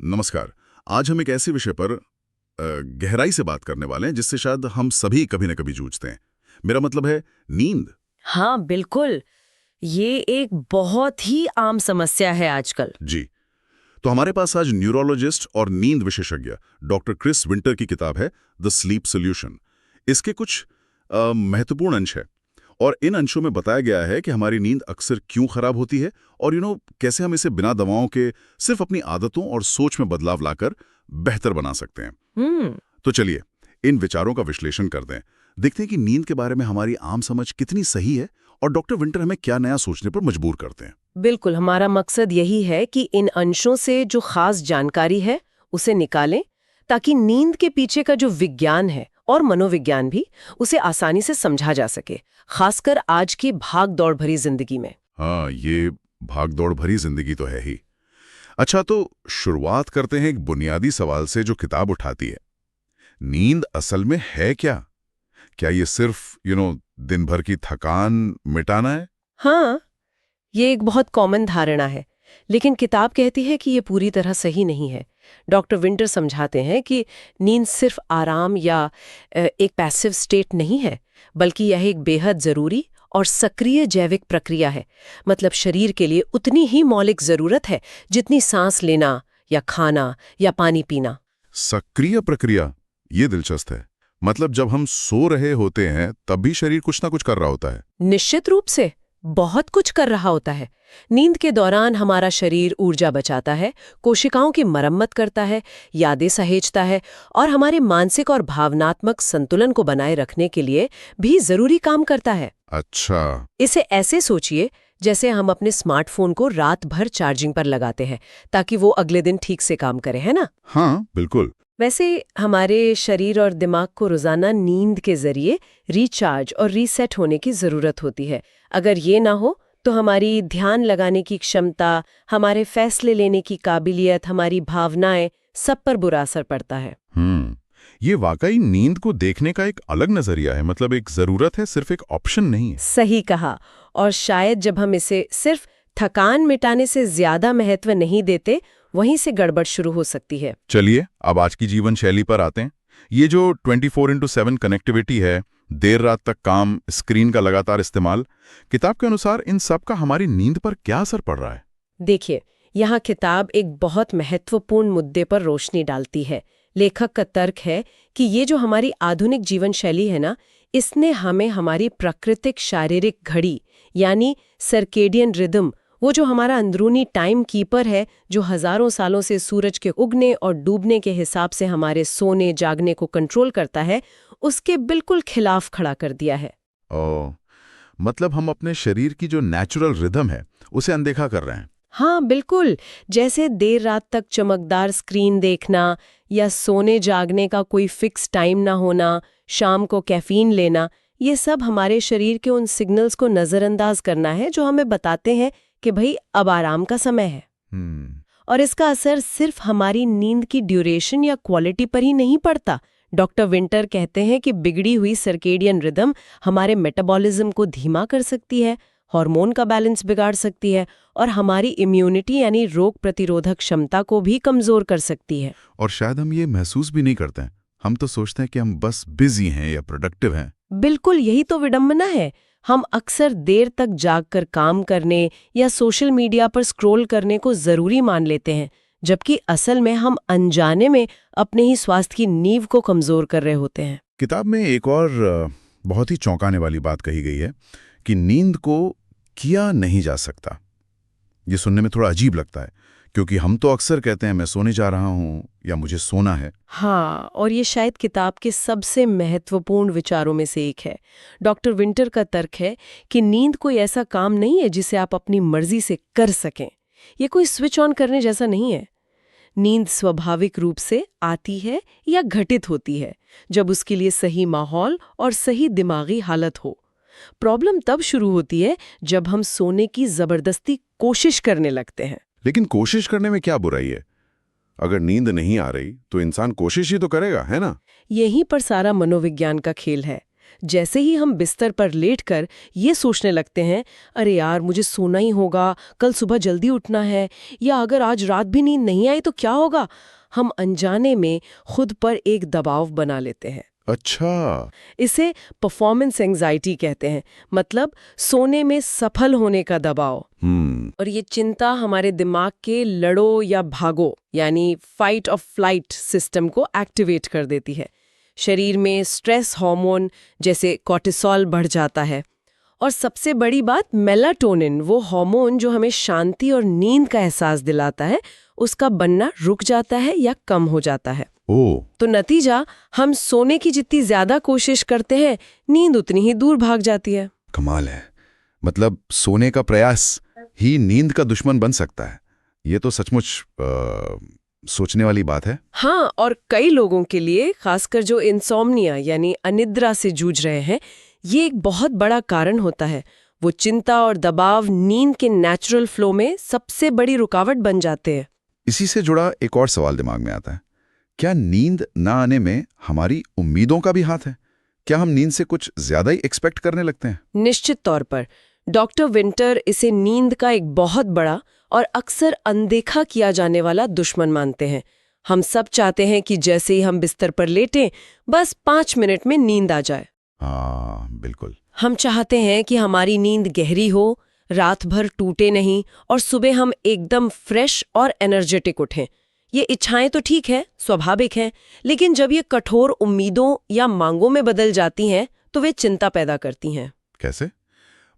नमस्कार। आज हम एक ऐसे विषय पर गहराई से बात करने वाले हैं जिससे शायद हम सभी कभी न कभी जूझते हैं। मेरा मतलब है नींद। हाँ बिल्कुल। ये एक बहुत ही आम समस्या है आजकल। जी। तो हमारे पास आज न्यूरोलॉजिस्ट और नींद विशेषज्ञ डॉक्टर क्रिस विंटर की किताब है द स्लीप सॉल्यूशन। इसके कुछ महत्वपूर्ण अंश है और इन अंशों में बताया गया है कि हमारी नींद अक्सर क्यों खराब होती है और कैसे हम इसे बिना दवाओं के सिर्फ अपनी आदतों और सोच में बदलाव लाकर बेहतर बना सकते हैं। तो चलिए इन विचारों का विश्लेषण करते हैं, देखते हैं कि नींद के बारे में हमारी आम समझ कितनी सही है और डॉक्टर विंटर हमें क्या नया सोचने पर मजबूर करते हैं। बिल्कुल, हमारा मकसद यही है कि इन अंशों से जो खास जानकारी है उसे निकालें ताकि नींद के पीछे का जो विज्ञान है और मनोविज्ञान भी उसे आसानी से समझा जा सके, खासकर आज की भाग दौड़ भरी जिंदगी में। हाँ, ये भाग दौड़ भरी जिंदगी तो है ही। अच्छा, तो शुरुआत करते हैं एक बुनियादी सवाल से जो किताब उठाती है। नींद असल में है क्या? क्या ये सिर्फ दिन भर की थकान मिटाना है? हाँ, ये एक बहुत कॉमन धारणा है, लेकिन किताब कहती है कि ये पूरी तरह सही नहीं है। डॉक्टर विंटर समझाते हैं कि नींद सिर्फ आराम या एक पैसिव स्टेट नहीं है, बल्कि यह एक बेहद जरूरी और सक्रिय जैविक प्रक्रिया है। मतलब शरीर के लिए उतनी ही मौलिक जरूरत है जितनी सांस लेना या खाना या पानी पीना। सक्रिय प्रक्रिया, ये दिलचस्प है। मतलब जब हम सो रहे होते हैं तब भी शरीर कुछ ना कुछ कर रहा होता है। निश्चित रूप से बहुत कुछ कर रहा होता है। नींद के दौरान हमारा शरीर ऊर्जा बचाता है, कोशिकाओं की मरम्मत करता है, यादें सहेजता है और हमारे मानसिक और भावनात्मक संतुलन को बनाए रखने के लिए भी जरूरी काम करता है। अच्छा। इसे ऐसे सोचिए जैसे हम अपने स्मार्टफोन को रात भर चार्जिंग पर लगाते हैं ताकि वो अगले दिन ठीक से काम करे, है ना? हाँ बिल्कुल। वैसे हमारे शरीर और दिमाग को रोजाना नींद के जरिए रिचार्ज और रीसेट होने की जरूरत होती है। अगर ये ना हो तो हमारी ध्यान लगाने की क्षमता, हमारे फैसले लेने की काबिलियत, हमारी भावनाएं, सब पर बुरा असर पड़ता है। ये वाकई नींद को देखने का एक अलग नजरिया है। मतलब एक जरूरत है, सिर्फ एक ऑप्शन नहीं है। सही कहा। और शायद जब हम इसे सिर्फ थकान मिटाने से ज्यादा महत्व नहीं देते, वहीं से गड़बड़ शुरू हो सकती है। चलिए अब आज की जीवन शैली पर आते हैं। ये जो 24/7 कनेक्टिविटी है, देर रात तक काम, स्क्रीन का लगातार इस्तेमाल, किताब के अनुसार इन सब का हमारी नींद पर क्या असर पड़ रहा है? देखिए, यहाँ किताब एक बहुत महत्वपूर्ण मुद्दे पर रोशनी डालती है। लेखक का तर्क है कि ये जो हमारी आधुनिक जीवन शैली है ना, इसने हमें हमारी प्राकृतिक शारीरिक घड़ी यानी सर्केडियन रिदम, वो जो हमारा अंदरूनी टाइम कीपर है, जो हजारों सालों से सूरज के उगने और डूबने के हिसाब से हमारे सोने जागने को कंट्रोल करता है, उसके बिल्कुल खिलाफ खड़ा कर दिया है। मतलब हम अपने शरीर की जो नेचुरल रिदम है उसे अनदेखा कर रहे हैं। हाँ बिल्कुल। जैसे देर रात तक चमकदार स्क्रीन देखना या सोने जागने का कोई फिक्स टाइम ना होना, शाम को कैफीन लेना, ये सब हमारे शरीर के उन सिग्नल्स को नजरअंदाज करना है जो हमें बताते हैं कि भाई अब आराम का समय है। और इसका असर सिर्फ हमारी नींद की ड्यूरेशन या क्वालिटी पर ही नहीं पड़ता। डॉक्टर विंटर कहते हैं कि बिगड़ी हुई सर्केडियन रिदम हमारे मेटाबॉलिज्म को धीमा कर सकती है, हार्मोन का बैलेंस बिगाड़ सकती है और हमारी इम्यूनिटी यानी रोग प्रतिरोधक क्षमता को भी कमजोर कर सकती है। और शायद हम ये महसूस भी नहीं करते हैं। हम तो सोचते हैं कि हम बस बिजी हैं या प्रोडक्टिव हैं। बिल्कुल, यही तो विडंबना है। हम अक्सर देर तक जागकर काम करने या सोशल मीडिया पर स्क्रॉल करने को जरूरी मान लेते हैं, जबकि असल में हम अनजाने में अपने ही स्वास्थ्य की नींव को कमजोर कर रहे होते हैं। किताब में एक और बहुत ही चौंकाने वाली बात कही गई है कि नींद को किया नहीं जा सकता। ये सुनने में थोड़ा अजीब लगता है क्योंकि हम तो अक्सर कहते हैं मैं सोने जा रहा हूँ या मुझे सोना है। हाँ, और ये शायद किताब के सबसे महत्वपूर्ण विचारों में से एक है। डॉक्टर विंटर का तर्क है कि नींद कोई ऐसा काम नहीं है जिसे आप अपनी मर्जी से कर सकें। ये कोई स्विच ऑन करने जैसा नहीं है। नींद स्वाभाविक रूप से आती है या घटित होती है जब उसके लिए सही माहौल और सही दिमागी हालत हो। प्रॉब्लम तब शुरू होती है जब हम सोने की जबरदस्ती कोशिश करने लगते हैं। लेकिन कोशिश करने में क्या बुराई है? अगर नींद नहीं आ रही तो इंसान कोशिश ही तो करेगा, है ना? यहीं पर सारा मनोविज्ञान का खेल है। जैसे ही हम बिस्तर पर लेटकर ये सोचने लगते हैं, अरे यार मुझे सोना ही होगा, कल सुबह जल्दी उठना है, या अगर आज रात भी नींद नहीं आई तो क्या होगा, हम अनजाने में खुद पर एक दबाव बना लेते हैं। अच्छा। इसे परफॉर्मेंस एंजाइटी कहते हैं, मतलब सोने में सफल होने का दबाव। और ये चिंता हमारे दिमाग के लड़ो या भागो यानी फाइट और फ्लाइट सिस्टम को एक्टिवेट कर देती है। शरीर में स्ट्रेस हार्मोन जैसे कॉर्टिसोल बढ़ जाता है। और सबसे बड़ी बात, मेलाटोनिन, वो हार्मोन जो हमें शांति और नींद का एहसास दिलाता है, उसका बनना रुक जाता है या कम हो जाता है। तो नतीजा, हम सोने की जितनी ज्यादा कोशिश करते हैं, नींद उतनी ही दूर भाग जाती है। कमाल है। मतलब सोने का प्रयास ही नींद का दुश्मन बन सकता है। ये तो सचमुच सोचने वाली बात है। हाँ, और कई लोगों के लिए, खासकर जो इंसोम्निया यानी अनिद्रा से जूझ रहे हैं, ये एक बहुत बड़ा कारण होता है। वो चिंता और दबाव नींद के नेचुरल फ्लो में सबसे बड़ी रुकावट बन जाते हैं। इसी से जुड़ा एक और सवाल दिमाग में आता है, क्या नींद ना आने में हमारी उम्मीदों का भी हाथ है? क्या हम नींद से कुछ ज्यादा ही एक्सपेक्ट करने लगते हैं? निश्चित तौर पर। डॉक्टर विंटर इसे नींद का एक बहुत बड़ा और अक्सर अनदेखा किया जाने वाला दुश्मन मानते हैं। हम सब चाहते हैं कि जैसे ही हम बिस्तर पर लेटें, बस 5 मिनट में नींद आ जाए। हाँ, बिल्कुल। हम चाहते हैं कि हमारी नींद गहरी हो, रात भर टूटे नहीं, और सुबह हम एकदम फ्रेश और एनर्जेटिक उठें। ये इच्छाएं तो ठीक है, स्वाभाविक हैं, लेकिन जब ये कठोर उम्मीदों या मांगों में बदल जाती हैं, तो वे चिंता पैदा करती हैं। कैसे?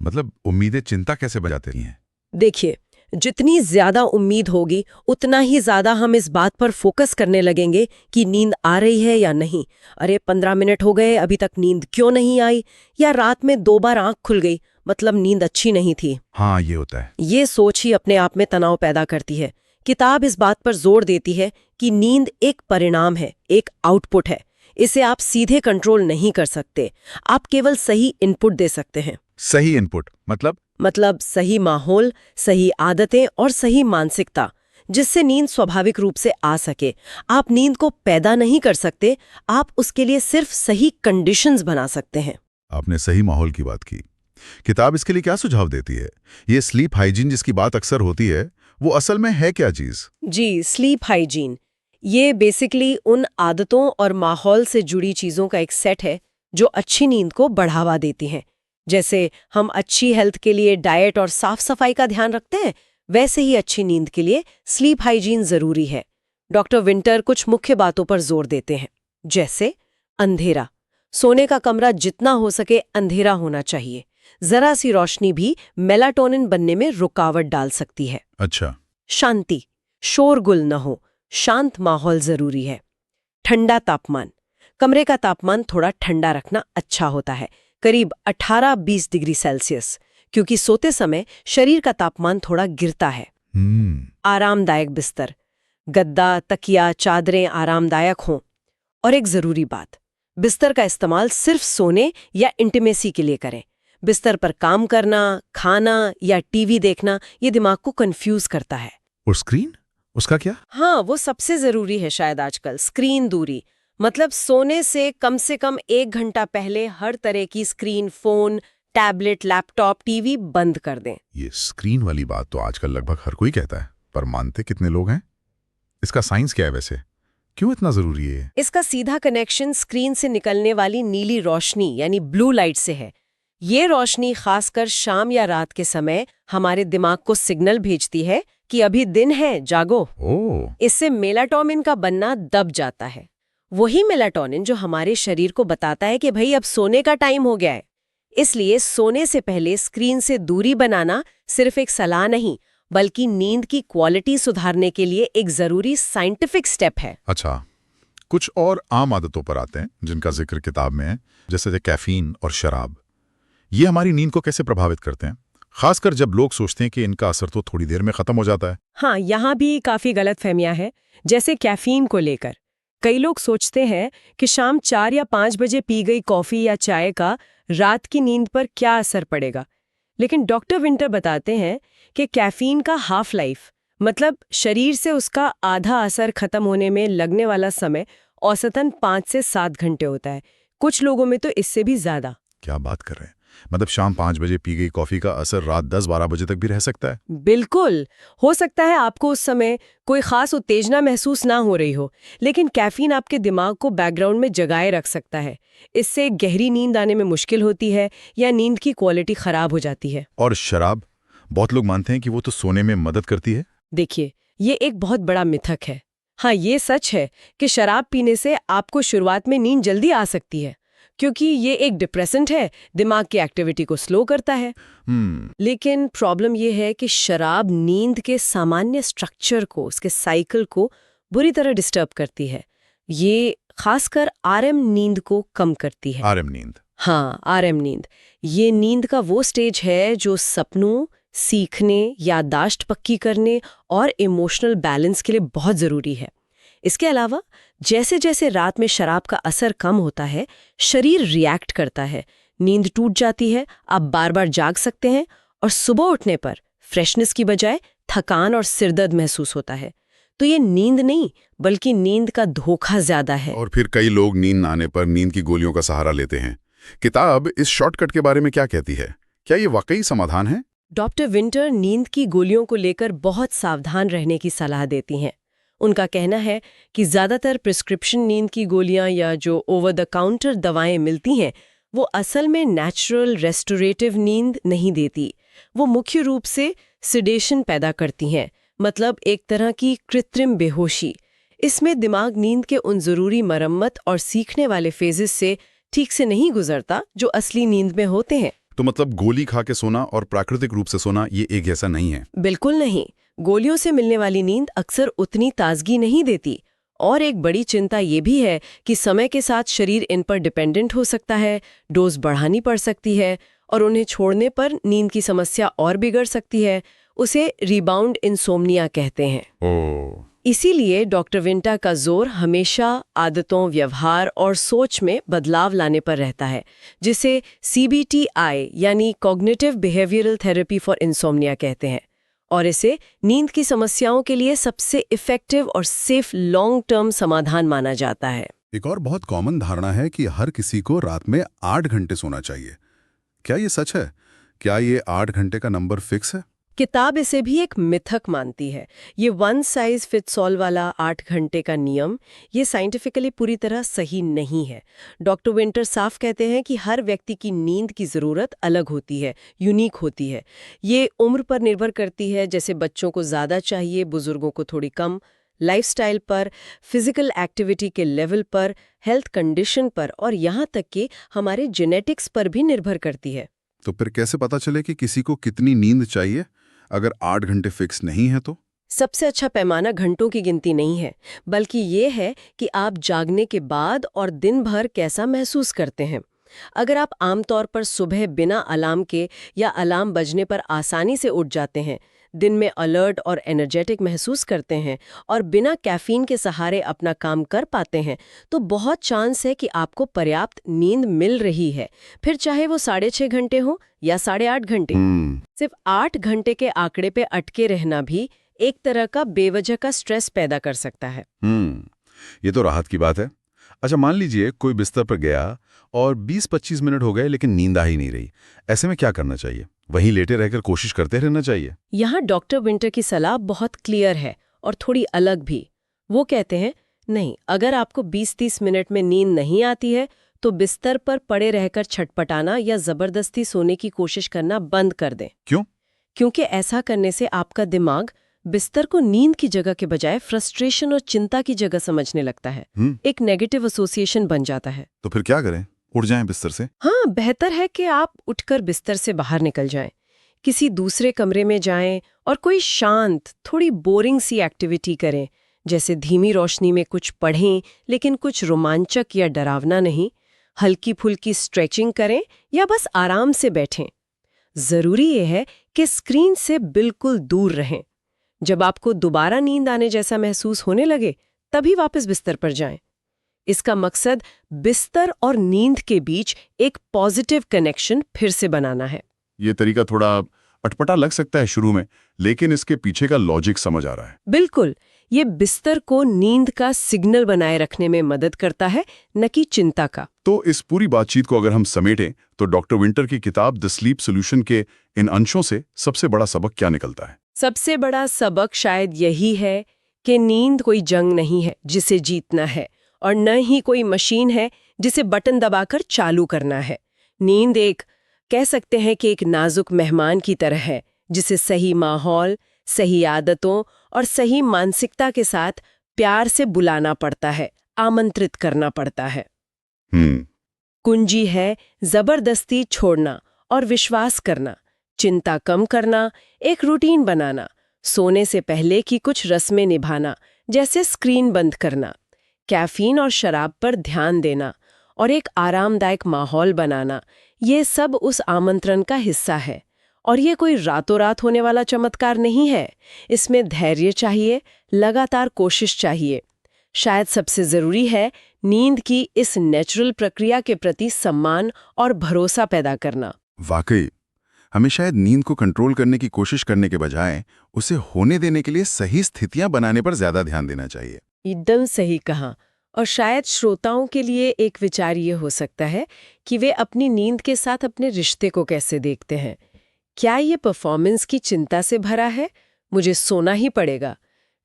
मतलब उम्मीदें चिंता कैसे बजाती हैं? देखिए, जितनी ज्यादा उम्मीद होगी, उतना ही ज्यादा हम इस बात पर फोकस करने लगेंगे कि नींद आ रही है या नहीं। अरे 15 मिनट हो गए, अभी तक नींद क्यों नहीं आई? या रात में 2 बार आंख खुल गई, मतलब नींद अच्छी नहीं थी। हाँ, ये होता है। ये सोच ही अपने आप में तनाव पैदा करती है। किताब इस बात पर जोर देती है कि नींद एक परिणाम है, एक आउटपुट है। इसे आप सीधे कंट्रोल नहीं कर सकते, आप केवल सही इनपुट दे सकते हैं। सही इनपुट मतलब सही माहौल, सही आदतें और सही मानसिकता, जिससे नींद स्वाभाविक रूप से आ सके। आप नींद को पैदा नहीं कर सकते, आप उसके लिए सिर्फ सही कंडीशंस बना सकते हैं। आपने सही माहौल की बात की। किताब इसके लिए क्या सुझाव देती है? ये स्लीप हाइजीन जिसकी बात अक्सर होती है, वो असल में है क्या चीज? जी, स्लीप हाइजीन ये बेसिकली उन आदतों और माहौल से जुड़ी चीजों का एक सेट है जो अच्छी नींद को बढ़ावा देती हैं। जैसे हम अच्छी हेल्थ के लिए डाइट और साफ सफाई का ध्यान रखते हैं, वैसे ही अच्छी नींद के लिए स्लीप हाइजीन जरूरी है। डॉक्टर विंटर कुछ मुख्य बातों पर जोर देते हैं, जैसे अंधेरा। सोने का कमरा जितना हो सके अंधेरा होना चाहिए। जरा सी रोशनी भी मेलाटोनिन बनने में रुकावट डाल सकती है। अच्छा। शांति, शोरगुल न हो, शांत माहौल जरूरी है। ठंडा तापमान, कमरे का तापमान थोड़ा ठंडा रखना अच्छा होता है, करीब 18-20 डिग्री सेल्सियस, क्योंकि सोते समय शरीर का तापमान थोड़ा गिरता है। आरामदायक बिस्तर, गद्दा, तकिया, चादरें आरामदायक हों। और एक जरूरी बात, बिस्तर का इस्तेमाल सिर्फ सोने या इंटीमेसी के लिए करें। बिस्तर पर काम करना, खाना या टीवी देखना ये दिमाग को कंफ्यूज करता है। और स्क्रीन, उसका क्या? हाँ, वो सबसे जरूरी है शायद आजकल। स्क्रीन दूरी, मतलब सोने से कम 1 घंटा पहले हर तरह की screen, phone, tablet, laptop, TV बंद कर दें। ये स्क्रीन वाली बात तो आजकल लगभग हर कोई कहता है, पर मानते कितने लोग हैं? इसका साइंस क्या है वैसे? क्यों इतना जरूरी है? इसका सीधा कनेक्शन स्क्रीन से निकलने वाली नीली रोशनी यानी ब्लू लाइट से है। ये रोशनी खासकर शाम या रात के समय हमारे दिमाग को सिग्नल भेजती है कि अभी दिन है, जागो। इससे मेलाटोनिन का बनना दब जाता है। वही मेलाटोनिन जो हमारे शरीर को बताता है कि भाई अब सोने का टाइम हो गया है। इसलिए सोने से पहले स्क्रीन से दूरी बनाना सिर्फ एक सलाह नहीं, बल्कि नींद की क्वालिटी सुधारने के लिए एक जरूरी साइंटिफिक स्टेप है। अच्छा, कुछ और आम आदतों पर आते हैं जिनका जिक्र किताब में है, जैसे कैफीन और शराब। ये हमारी नींद को कैसे प्रभावित करते हैं, खासकर जब लोग सोचते हैं कि इनका असर तो थोड़ी देर में खत्म हो जाता है? हाँ, यहाँ भी काफी गलतफहमियां हैं। जैसे कैफीन को लेकर कई लोग सोचते हैं कि शाम 4 या 5 बजे पी गई कॉफी या चाय का रात की नींद पर क्या असर पड़ेगा। लेकिन डॉक्टर विंटर बताते हैं कि कैफीन का हाफ लाइफ, मतलब शरीर से उसका आधा असर खत्म होने में लगने वाला समय, औसतन 5 से 7 घंटे होता है। कुछ लोगों में तो इससे भी ज्यादा। क्या बात कर रहे हैं? मतलब शाम 5 बजे पी गई कॉफी का असर रात 10-12 बजे तक भी रह सकता है? बिल्कुल। हो सकता है आपको उस समय कोई खास उत्तेजना महसूस ना हो रही हो, लेकिन कैफीन आपके दिमाग को बैकग्राउंड में जगाए रख सकता है। इससे गहरी नींद आने में मुश्किल होती है या नींद की क्वालिटी खराब हो जाती है। और शराब? बहुत लोग मानते हैं कि वो तो सोने में मदद करती है। देखिए, ये एक बहुत बड़ा मिथक है। हाँ, ये सच है कि शराब पीने से आपको शुरुआत में नींद जल्दी आ सकती है, क्योंकि ये एक डिप्रेसेंट है, दिमाग की एक्टिविटी को स्लो करता है। लेकिन प्रॉब्लम ये है कि शराब नींद के सामान्य स्ट्रक्चर को, उसके साइकिल को बुरी तरह डिस्टर्ब करती है। ये खासकर आरएम नींद को कम करती है। आरएम नींद? हाँ, आरएम नींद। ये नींद का वो स्टेज है जो सपनों, सीखने, याददाश्त पक्की करने और इमोशनल बैलेंस के लिए बहुत ज़रूरी है। इसके अलावा जैसे जैसे रात में शराब का असर कम होता है, शरीर रिएक्ट करता है, नींद टूट जाती है, आप बार बार जाग सकते हैं और सुबह उठने पर फ्रेशनेस की बजाय थकान और सिरदर्द महसूस होता है। तो ये नींद नहीं, बल्कि नींद का धोखा ज़्यादा है। और फिर कई लोग नींद न आने पर नींद की गोलियों का सहारा लेते हैं। किताब इस शॉर्टकट के बारे में क्या कहती है? क्या ये वाकई समाधान है? डॉक्टर विंटर नींद की गोलियों को लेकर बहुत सावधान रहने की सलाह देती हैं। उनका कहना है कि ज़्यादातर प्रिस्क्रिप्शन नींद की गोलियां या जो ओवर द काउंटर दवाएं मिलती हैं, वो असल में नेचुरल रेस्टोरेटिव नींद नहीं देती। वो मुख्य रूप से सिडेशन पैदा करती हैं, मतलब एक तरह की कृत्रिम बेहोशी। इसमें दिमाग नींद के उन ज़रूरी मरम्मत और सीखने वाले फेजेस से ठीक से नहीं गुजरता जो असली नींद में होते हैं। तो मतलब गोली खा के सोना और प्राकृतिक रूप से सोना ये एक जैसा नहीं है? बिल्कुल नहीं। गोलियों से मिलने वाली नींद अक्सर उतनी ताजगी नहीं देती। और एक बड़ी चिंता ये भी है कि समय के साथ शरीर इन पर डिपेंडेंट हो सकता है, डोज बढ़ानी पड़ सकती है और उन्हें छोड़ने पर नींद की समस्या और बिगड़ सकती है। उसे रिबाउंड इंसोम्निया कहते हैं। ओह। इसीलिए डॉक्टर विंटा का जोर हमेशा आदतों, व्यवहार और सोच में बदलाव लाने पर रहता है, जिसे CBTI यानी cognitive behavioural therapy for insomnia कहते हैं। और इसे नींद की समस्याओं के लिए सबसे इफेक्टिव और सेफ लॉन्ग टर्म समाधान माना जाता है। एक और बहुत कॉमन धारणा है कि हर किसी को रात में 8 घंटे सोना चाहिए। क्या ये सच है? क्या ये 8 घंटे का नंबर फिक्स है? किताब इसे भी एक मिथक मानती है। ये वन साइज फिट्स ऑल वाला 8 घंटे का नियम, ये साइंटिफिकली पूरी तरह सही नहीं है। डॉक्टर विंटर साफ कहते हैं कि हर व्यक्ति की नींद की ज़रूरत अलग होती है, यूनिक होती है। ये उम्र पर निर्भर करती है, जैसे बच्चों को ज़्यादा चाहिए, बुजुर्गों को थोड़ी कम, लाइफस्टाइल पर, फिजिकल एक्टिविटी के लेवल पर, हेल्थ कंडीशन पर और यहाँ तक कि हमारे जेनेटिक्स पर भी निर्भर करती है। तो फिर कैसे पता चले कि किसी को कितनी नींद चाहिए अगर 8 घंटे फिक्स नहीं है तो? सबसे अच्छा पैमाना घंटों की गिनती नहीं है, बल्कि ये है कि आप जागने के बाद और दिन भर कैसा महसूस करते हैं। अगर आप आमतौर पर सुबह बिना अलार्म के या अलार्म बजने पर आसानी से उठ जाते हैं, दिन में अलर्ट और एनर्जेटिक महसूस करते हैं और बिना कैफीन के सहारे अपना काम कर पाते हैं, तो बहुत चांस है कि आपको पर्याप्त नींद मिल रही है, फिर चाहे वो 6.5 घंटे हो या 8.5 घंटे। सिर्फ 8 घंटे के आंकड़े पे अटके रहना भी एक तरह का बेवजह का स्ट्रेस पैदा कर सकता है। ये तो राहत की बात है। अच्छा, मान लीजिए कोई बिस्तर पर गया और 20-25 मिनट हो गए लेकिन नींद आ ही नहीं रही। ऐसे में क्या करना चाहिए? वहीं लेटे रहकर कोशिश करते रहना चाहिए? यहाँ डॉक्टर विंटर की सलाह बहुत क्लियर है और थोड़ी अलग भी। वो कहते हैं, नहीं, अगर आपको 20-30 मिनट में नींद नहीं आती है तो बिस्तर पर पड़े रहकर छटपटाना या जबरदस्ती सोने की कोशिश करना बंद कर दें। क्यों? क्योंकि ऐसा करने से आपका दिमाग बिस्तर को नींद की जगह के बजाय फ्रस्ट्रेशन और चिंता की जगह समझने लगता है। एक नेगेटिव एसोसिएशन बन जाता है। तो फिर क्या करें? उठ जाएं बिस्तर से? हाँ, बेहतर है कि आप उठकर बिस्तर से बाहर निकल जाएं, किसी दूसरे कमरे में जाएं और कोई शांत, थोड़ी बोरिंग सी एक्टिविटी करें, जैसे धीमी रोशनी में कुछ पढ़ें, लेकिन कुछ रोमांचक या डरावना नहीं। हल्की फुल्की स्ट्रेचिंग करें या बस आराम से बैठें। जरूरी यह है कि स्क्रीन से बिल्कुल दूर रहें। जब आपको दोबारा नींद आने जैसा महसूस होने लगे, तभी वापस बिस्तर पर जाएं। इसका मकसद बिस्तर और नींद के बीच एक पॉजिटिव कनेक्शन फिर से बनाना है। ये तरीका थोड़ा अटपटा लग सकता है शुरू में, लेकिन इसके पीछे का लॉजिक समझ आ रहा है। बिल्कुल, ये बिस्तर को नींद का सिग्नल बनाए रखने में मदद करता है, न कि चिंता का। तो इस पूरी बातचीत को अगर हम समेटें तो डॉक्टर विंटर की किताब द स्लीप सॉल्यूशन के इन अंशों से सबसे बड़ा सबक क्या निकलता है? सबसे बड़ा सबक शायद यही है कि नींद कोई जंग नहीं है जिसे जीतना है, और न ही कोई मशीन है जिसे बटन दबाकर चालू करना है। नींद कह सकते हैं कि एक नाजुक मेहमान की तरह है, जिसे सही माहौल, सही आदतों और सही मानसिकता के साथ प्यार से बुलाना पड़ता है, आमंत्रित करना पड़ता है। कुंजी है जबरदस्ती छोड़ना और विश्वास करना, चिंता कम करना, एक रूटीन बनाना, सोने से पहले की कुछ रस्में निभाना, जैसे स्क्रीन बंद करना, कैफीन और शराब पर ध्यान देना और एक आरामदायक माहौल बनाना। ये सब उस आमंत्रण का हिस्सा है। और ये कोई रातों रात होने वाला चमत्कार नहीं है। इसमें धैर्य चाहिए, लगातार कोशिश चाहिए। शायद सबसे जरूरी है नींद की इस नेचुरल प्रक्रिया के प्रति सम्मान और भरोसा पैदा करना। वाकई हमें शायद नींद को कंट्रोल करने की कोशिश करने के बजाय उसे होने देने के लिए सही स्थितियां बनाने पर ज्यादा ध्यान देना चाहिए। एकदम सही कहा। और शायद श्रोताओं के लिए एक विचार ये हो सकता है कि वे अपनी नींद के साथ अपने रिश्ते को कैसे देखते हैं। क्या ये परफॉर्मेंस की चिंता से भरा है, मुझे सोना ही पड़ेगा,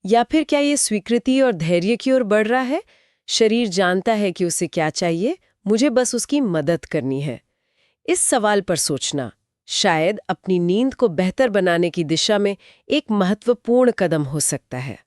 या फिर क्या ये स्वीकृति और धैर्य की ओर बढ़ रहा है, शरीर जानता है कि उसे क्या चाहिए, मुझे बस उसकी मदद करनी है। इस सवाल पर सोचना शायद अपनी नींद को बेहतर बनाने की दिशा में एक महत्वपूर्ण कदम हो सकता है।